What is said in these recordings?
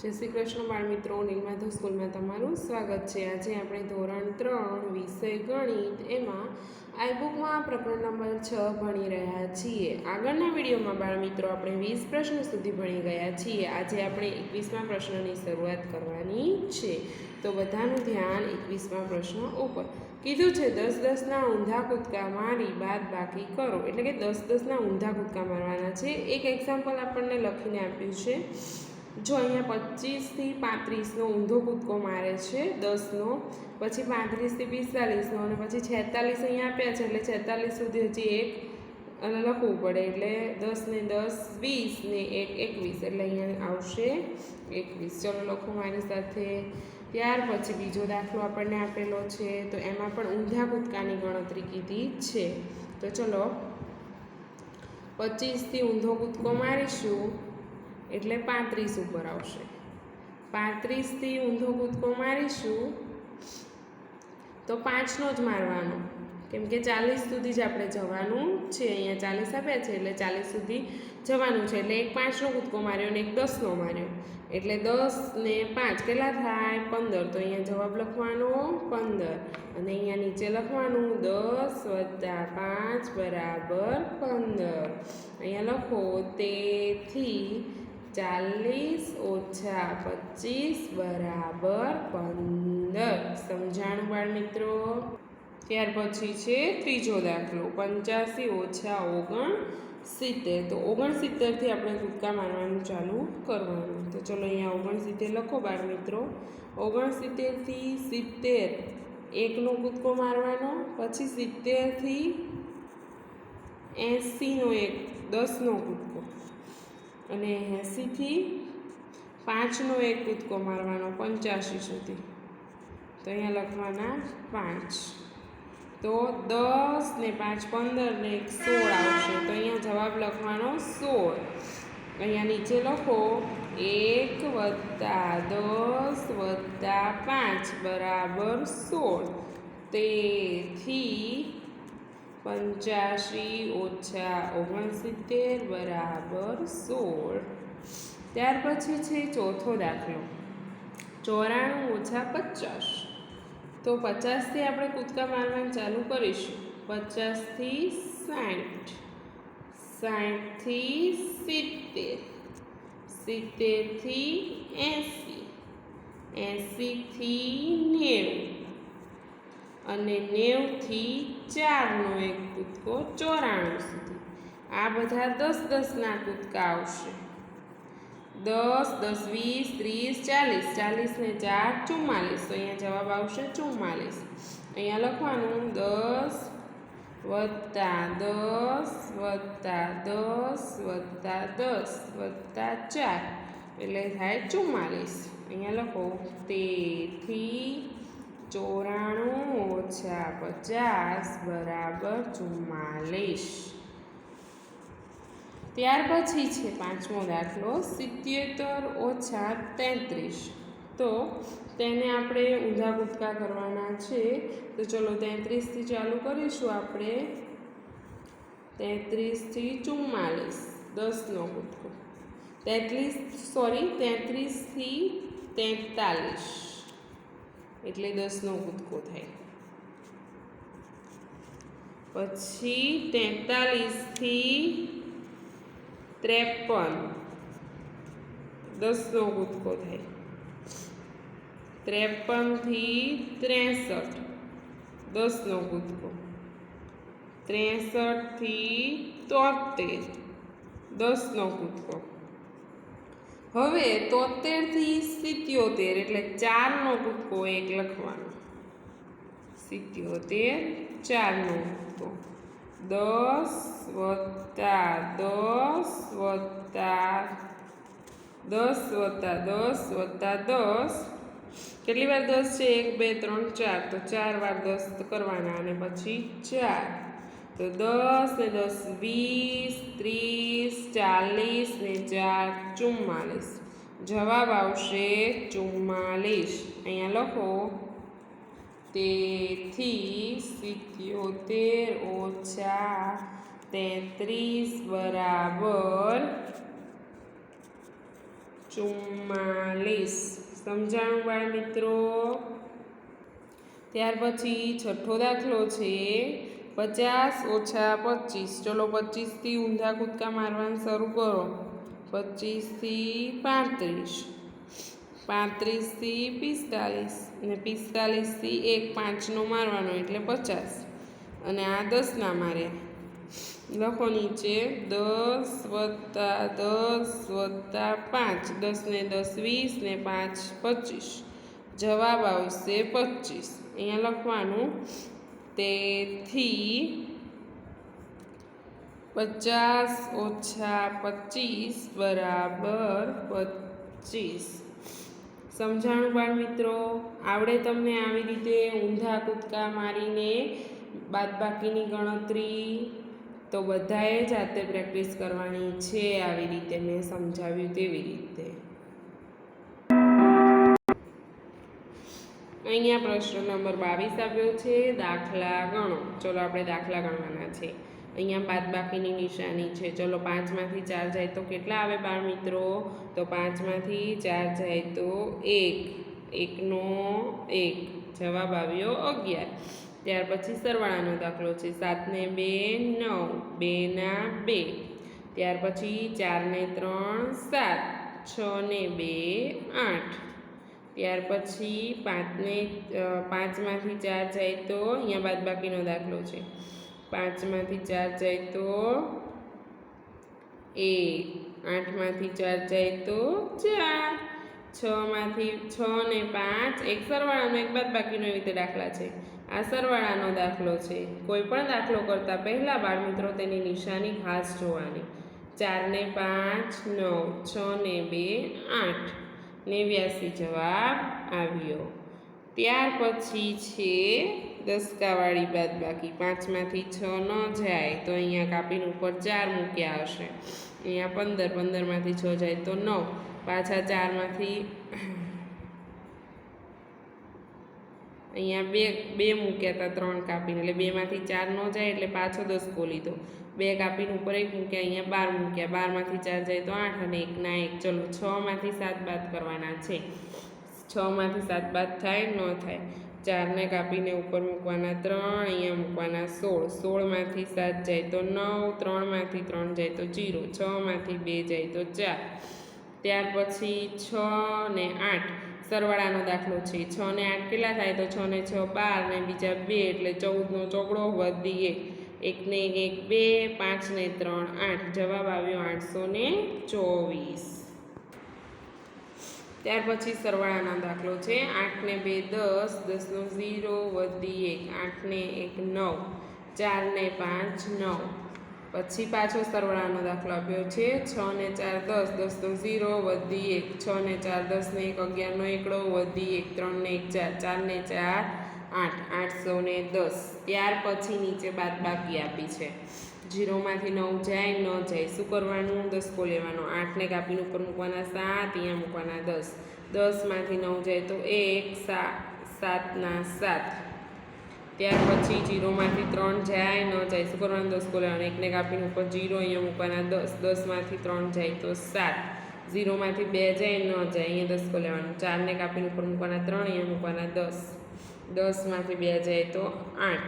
जय श्री कृष्ण बाळ मित्रों, नीलमाधव स्कूल में तमारुं स्वागत है। आज આપણે ધોરણ 3 વિષય ગણિત એમાં આઈ બુકમાં પ્રકરણ નંબર 6 ભણી રહ્યા છીએ। આગળના વિડીયોમાં બાળ મિત્રો આપણે 20 પ્રશ્ન સુધી ભણી ગયા છીએ। આજે આપણે 21મા પ્રશ્નની શરૂઆત કરવાની છે, તો બધાનું ધ્યાન 21મા પ્રશ્ન ઉપર। કીધું છે 10 ના ઊંધા કૂદકા મારી બાદ બાકી કરો, એટલે કે 10 ના ઊંધા કૂદકા મારવાના છે। એક એક્ઝામ્પલ આપણને લખીને આપ્યું છે। जो अँ 25 થી 35 ऊंधो कूदको मारे छे 10 नो, पछी 35 થી 45 नो, पछी 46 अँ आप्या छे एटले 46 सुधी हजी एक अने लखवू पड़े, एटले 10 ने 10 20 ने 1 21, एटले अँ आवशे 21। चलो लखो मारी साथे। त्यार पछी बीजो दाखलो आपणे आपेलो छे, तो एमां पण ऊंधा कूदकानी गणतरी कीधी छे। तो चलो 25 થી ऊंधो कूदको मारीशुं એટલે 35 ઉપર આવશે। 35 થી ઊંધો કૂદકો મારીશું તો 5 નો જ મારવાનો, કેમ કે 40 સુધી જ આપણે જવાનું છે। અહીંયા 40 આપ્યા છે એટલે 40 સુધી જવાનું છે, એટલે એક 5 નો કૂદકો માર્યો અને એક 10 નો માર્યો, એટલે 10 ને 5 કેટલા થાય 15। તો અહીંયા જવાબ લખવાનો 15 અને અહીંયા નીચે લખવાનું 10 + 5 = 15। અહીંયા લખો તેથી 40 - 25 = 15। समझाणु बाळ मित्रों। त्यार पछी छे त्रीजो दाखलो 85 - 69। तो 69 थी आपणे कूदका मारवानुं चालू करवानुं। तो चलो अहींया 69 लखो बाळ मित्रों। 69 थी 70 एक नो कूदको मारवानो, पछी 70 थी 80 नो एक 10 नो कूदको, અને 80 થી 5 નો એક કૂદકો મારવાનો 85 સુધી। તો અહીંયા લખવાના 5। તો 10 ને 5 15 ને 1 16 આવશે। તો અહીંયા જવાબ લખવાનો 16। અહીંયા નીચે લખો 1 + 10 + 5 = 16। તેથી 85 - 69 = 16। त्यार पछी छे चौथो दाखलो 94 - 50। तो 50 थी आपणे कूदका मारवाना चालू करीशुं। 50 थी 60, 60 थी 70, 70 थी 80, 80 थी 90 અને 90 થી 4 નો એક કૂદકો 94 સુધી। આ બધા 10 ના કૂદકા આવશે। 10 10 20 30 40, 40 ને 4 44। તો અહીંયા જવાબ આવશે 44। અહીંયા લખવાનું 10 + 10 + 10 + 10 + 4 એટલે થાય 44। અહીંયા લખો તેથી 94 - 50 = 44। ત્યાર પછી છે પાંચમો દાખલો 77 - 33। તો તેને આપણે ઊંધા કૂદકા કરવાના છે। તો ચલો 33 થી ચાલુ કરીશું આપણે। 33 થી 44 10 નો કૂદકો, 33 થી 43 એટલે 10 નો કૂદકો થાય। પછી 43 થી 53 10 નો કૂદકો થાય। 53 થી 63 10 નો કૂદકો। 63 થી 73 10 નો કૂદકો। હવે 73 થી 77 એટલે 4 નો કૂદકો એક લખવાનો। 77 4 નો કૂદકો। 10 + 10 + 10 + 10 + 10 કેટલી વાર 10 છે 1 2 3 4, તો 4 વાર 10 કરવાના અને પછી 4। તો 10 ને 10 20 30 40 ને 4 44। જવાબ આવશે 44। અહીંયા લખો તેથી 77 - 33 = 44 સમજાણું બાળ મિત્રો। ત્યાર પછી છઠ્ઠો દાખલો છે 50 ઓછા 25। ચલો 25 થી ઊંધા કૂદકા મારવાનું શરૂ કરો। 25 થી 35, 35 થી 45 અને 45 થી 1 5નો મારવાનો એટલે 50 અને આ 10ના માર્યા। લખો નીચે 10 + 10 + 5, 10 ને 10 20 ને 5 25, જવાબ આવશે 25। અહીંયા લખવાનું તેથી 50 ઓછા 25 બરાબર 25। સમજાણું બાળ મિત્રો? આવડે તમને આવી રીતે ઊંધા કૂદકા મારીને બાદબાકીની ગણતરી? તો બધાએ જાતે પ્રેક્ટિસ કરવાની છે આવી રીતે મેં સમજાવ્યું તેવી રીતે। અહીંયા પ્રશ્ન નંબર 22 આપ્યો છે, દાખલા ગણો। ચલો આપણે દાખલા ગણવાના છે। અહીંયા બાદબાકીની નિશાની છે। ચલો 5માંથી 4 જાય તો કેટલા આવે બાળ મિત્રો? તો 5માંથી 4 જાય તો 1, 1નો 1, જવાબ આવ્યો 11। ત્યાર પછી સરવાળાનો દાખલો છે 7 ને 2 9, 2 ના 2। ત્યાર પછી 4 ને 3 7, 6 ને 2 8। ત્યાર પછી 5માંથી 4 જાય તો અહીંયા બાદબાકીનો દાખલો છે। 5માંથી 4 જાય તો 1, 8માંથી 4 જાય તો 4, 6 ને 5 એક સરવાળાનો એક બાદબાકીનો એવી રીતે દાખલા છે। આ સરવાળાનો દાખલો છે। કોઈ પણ દાખલો કરતાં પહેલાં બાળ મિત્રો તેની નિશાની ખાસ જોવાની। 4 ને 5 9, 6 ને 2 8, 89 જવાબ આવ્યો। ત્યાર પછી છે દસકાવાળી બાદબાકી। 5માંથી 6 ન જાય તો અહીંયા કાપીને ઉપર 4 મૂક્યા હશે। અહીંયા 15, 15માંથી 6 જાય તો 9, પાછા 4માંથી અહીંયા બે મૂક્યા હતા 3 કાપીને, એટલે 2માંથી 4 ન જાય એટલે પાછો દસકો લીધો। 2 કાપીને ઉપર 1 મૂક્યા, અહીંયા 12 મૂક્યા, 12માંથી 4 જાય તો 8 અને 1ના 1। ચલો 6માંથી 7 બાદ કરવાના છે। 6માંથી 7 બાદ થાય ન થાય। 4ને કાપીને ઉપર મૂકવાના 3, અહીંયા મૂકવાના 16, 16માંથી 7 જાય તો 9, 3માંથી 3 જાય તો 0, 6માંથી 2 જાય તો 4। ત્યાર પછી 6 ને 8 સરવાળાનો દાખલો છે। 6 ને 8 કેટલા થાય? તો 6 ને 6 12 ને બીજા 2 એટલે 14નો ચોકડો વધી 1, 1 ને 1 2, 5 ને 3 8, જવાબ આવ્યો 824। ત્યાર પછી સરવાળાનો દાખલો છે। 8 ને 2 10, 10નો 0 વધી 1, 8 ને 1 9, 4 ને 5 9। પછી પાછો સરવાળાનો દાખલો આપ્યો છે। 6 ને 4 10, 10નો 0 વધી 1, 6 ને 4 10 ને 1 11નો એકડો વધી 1, 3 ને 1 4, 4 ને 4 8, 810। ત્યાર પછી નીચે બાદબાકી આપી છે। 0માંથી 9 જાય ન જાય શું કરવાનું? દસકો લેવાનો। 8ને કાપીને ઉપર મૂકવાના 7, અહીંયા મૂકવાના 10, 10માંથી 9 જાય તો 1, 7ના 7। ત્યાર પછી 0માંથી 3 જાય ન જાય શું કરવાનું? દસકો લેવાનો। 1ને કાપીને ઉપર 0, અહીંયા મૂકવાના 10, 10માંથી 3 જાય તો 7, 0માંથી 2 જાય ન જાય અહીંયા દસકો લેવાનો। 4ને કાપીને ઉપર મૂકવાના 3, અહીંયા મૂકવાના 10, 10માંથી 2 જાય તો 8,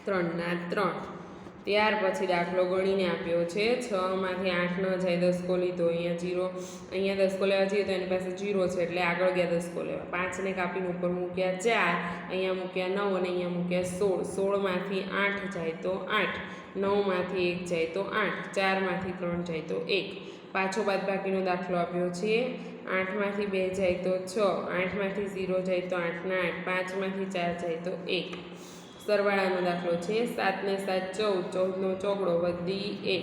3ના 3। ત્યાર પછી દાખલો ગણીને આપ્યો છે। 6માંથી 8 ન જાય, દસકો લીધો, અહીંયા 0, અહીંયા દસકો લેવા જઈએ તો એની પાસે 0 છે એટલે આગળ ગયા દસકો લેવા। 5ને કાપીને ઉપર મૂક્યા 4, અહીંયા મૂક્યા 9 અને અહીંયા મૂક્યા 16, 16માંથી 8 જાય તો 8, 9માંથી 1 જાય તો 8, 4માંથી 3 જાય તો 1। પાછો બાદબાકીનો દાખલો આપ્યો છે। 8માંથી 2 જાય તો 6, 8માંથી 0 જાય તો 8ના 8, 5માંથી 4 જાય તો 1। સરવાળાનો દાખલો છે। 7 ને 7 14, 14નો ચોકડો વધી 1,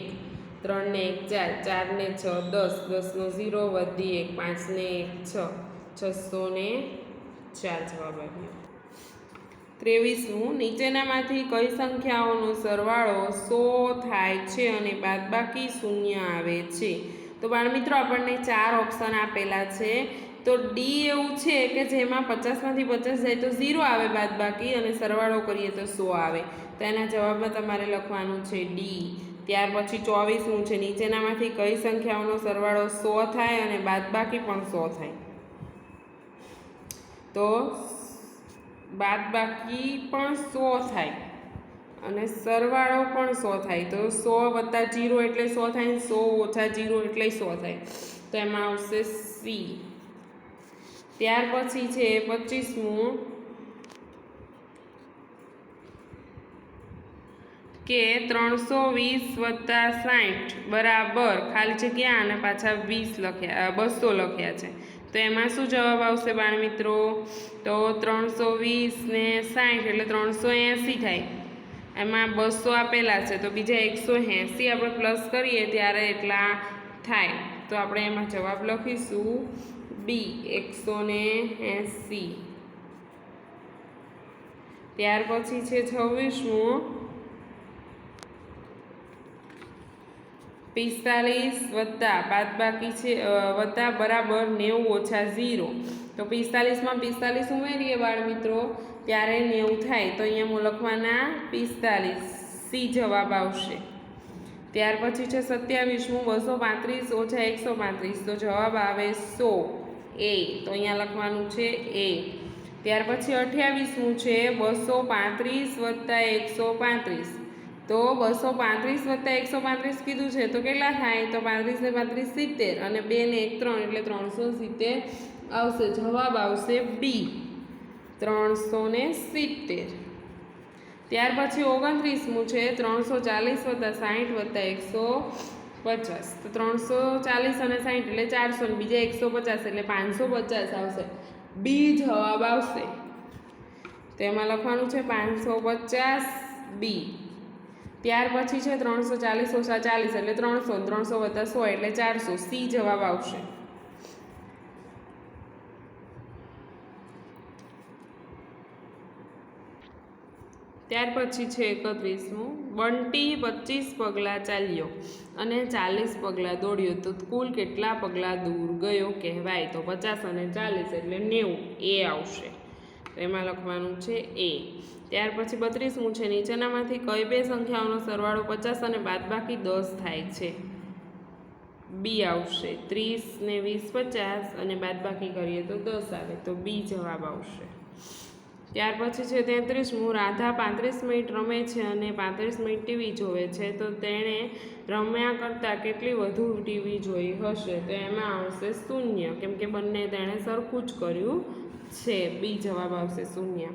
3 ને 1 4, 4 ને 6 10, 10નો 0 વધી 1, 5 ને 1 6, 604 જવાબ આવ્યો। 23મું, નીચેનામાંથી કઈ સંખ્યાઓનો સરવાળો 100 થાય છે અને બાદબાકી 0 આવે છે? તો બાળમિત્રો આપણને 4 ઓપ્શન આપેલા છે। તો ડી એવું છે કે જેમાં 50માંથી 50 જાય તો 0 આવે બાદબાકી અને સરવાળો કરીએ તો 100 આવે। તો એના જવાબમાં તમારે લખવાનું છે ડી। ત્યાર પછી 24મું છે, નીચેનામાંથી કઈ સંખ્યાઓનો સરવાળો 100 થાય અને બાદબાકી પણ 100 થાય? તો બાદબાકી પણ 100 થાય અને સરવાળો પણ 100 થાય. તો 100 + 0 એટલે 100 થાય, 100 - 0 એટલે 100 થાય. તો એમાં આવશે સી. ત્યાર પછી છે 25મું કે 320 + 60 બરાબર ખાલી જગ્યા અને પાછા 200 લખ્યા છે. તો એમાં શું જવાબ આવશે બાળ મિત્રો? તો 320 ને 60 એટલે 380 થાય. એમાં 200 આપેલા છે તો બીજા 180 આપણે પ્લસ કરીએ ત્યારે એટલા થાય. તો આપણે એમાં જવાબ લખીશું બી 180. ત્યાર પછી છે 26મું 45 + બાદબાકી છે વત્તા બરાબર 90 - 0. તો 45માં 45 ઉમેરીએ બાળ મિત્રો ત્યારે 90 થાય. તો અહીંયા લખવાના 45, સી જવાબ આવશે. ત્યાર પછી છે 27મું 235 - 135. તો જવાબ આવે 100, એ. તો અહીંયા લખવાનું છે એ. ત્યાર પછી 28મું છે 235 + 135. તો 235 + 135 કીધું છે તો કેટલા થાય? તો 35 ને 35 70 અને 2 ને 1 3 એટલે 370 આવશે. જવાબ આવશે બી 370. ત્યાર પછી 29મું છે 340 + 60 + 150. તો 340 અને 60 એટલે 400 અને બીજા 150 એટલે 550 આવશે. બી જવાબ આવશે. તો એમાં લખવાનું છે 550 બી. ત્યાર પછી છે 340 - 40 એટલે 300, 300 + 100 એટલે 400, સી જવાબ આવશે. ત્યાર પછી છે 31મું બંટી 25 પગલાં ચાલ્યો અને 40 પગલાં દોડ્યો તો કુલ કેટલા પગલાં દૂર ગયો કહેવાય? તો 50 અને 40 એટલે 90, એ આવશે. તો એમાં લખવાનું છે એ. ત્યાર પછી 32મું છે નીચેનામાંથી કઈ બે સંખ્યાઓનો સરવાળો 50 અને બાદબાકી 10 થાય છે? બી આવશે. 30 ને 20 50 અને બાદબાકી કરીએ તો 10 આવે. તો બી જવાબ આવશે. ત્યાર પછી છે 33મું રાધા 35 મિનિટ રમે છે અને 35 મિનિટ ટીવી જોવે છે તો તેણે રમ્યા કરતાં કેટલી વધુ ટીવી જોઈ હશે? તો એમાં આવશે 0, કેમ કે બંને તેણે સરખું જ કર્યું છે. બી જવાબ આવશે 0.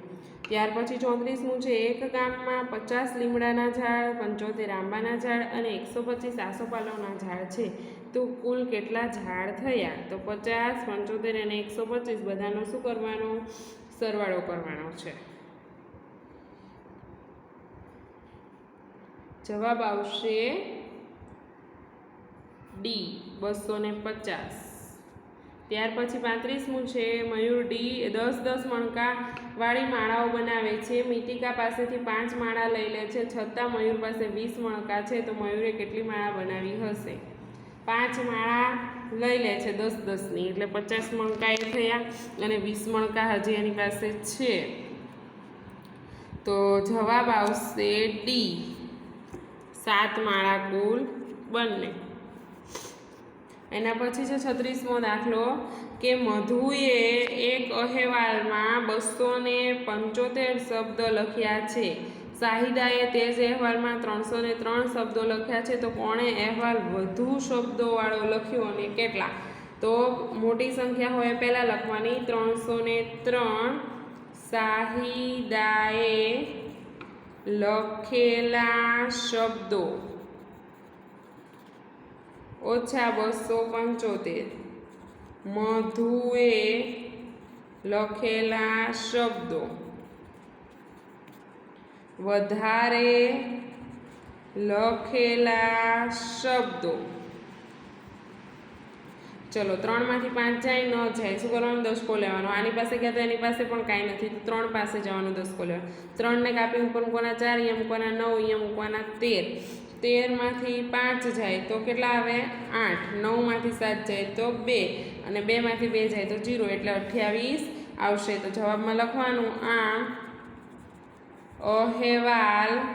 ત્યાર પછી 34મું છે એક ગામમાં 50 લીમડાના ઝાડ, 75 આંબાના ઝાડ અને 125 આસોપાલવના ઝાડ છે તો કુલ કેટલા ઝાડ થયા? તો 50 75 અને 125 બધાનો શું કરવાનો? સરવાળો કરવાનો છે. જવાબ આવશે ડી 250. ત્યાર પછી 35મું છે મયુર 10 મણકા વાળી માળાઓ બનાવે છે. મિતિકા પાસેથી 5 માળા લઈ લે છે છતાં મયુર પાસે 20 મણકા છે તો મયુરે કેટલી માળા બનાવી હશે? 5 માળા લઈ લે છે 10-10ની એટલે 50 મણકા એ થયા અને 20 મણકા હજી એની પાસે છે. તો જવાબ આવશે ડી 7 માળા કુલ બંને. એના પછી છે 36મો દાખલો કે મધુએ એક અહેવાલમાં 275 શબ્દ લખ્યા છે. શાહિદાએ તે જ અહેવાલમાં 303 શબ્દો લખ્યા છે તો કોણે અહેવાલ વધુ શબ્દોવાળો લખ્યો અને કેટલા? તો મોટી સંખ્યા હોય પહેલાં લખવાની 303 શાહિદાએ લખેલા શબ્દો ઓછા 275 મધુએ લખેલા શબ્દો વધારે લખેલા શબ્દો. ચલો 3માંથી 5 જાય ન જાય શું કરવાનું? દસકો લેવાનો. આની પાસે ગયા તો એની પાસે પણ કાંઈ નથી તો 3 પાસે જવાનું, દસકો લેવાનો. 3ને કાપી ઉપર મૂકવાના 4, અહીંયા મૂકવાના 9, અહીંયા મૂકવાના 13. 13માંથી 5 જાય તો કેટલા આવે? 8. 9માંથી 7 જાય તો 2 અને 2માંથી 2 જાય તો 0 એટલે 28 આવશે. તો જવાબમાં લખવાનું આમ અહેવાલમાં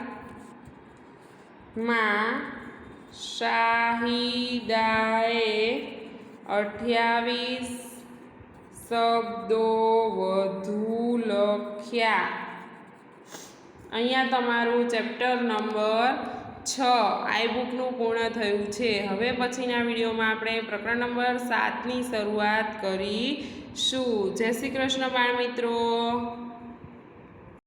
શાહિદાએ 28 શબ્દો વધુ લખ્યા. અહીંયા તમારું ચેપ્ટર નંબર 6 આઈ બુકનું પૂર્ણ થયું છે. હવે પછીના વિડીયોમાં આપણે પ્રકરણ નંબર 7ની શરૂઆત કરીશું. જય શ્રી કૃષ્ણ બાળ મિત્રો.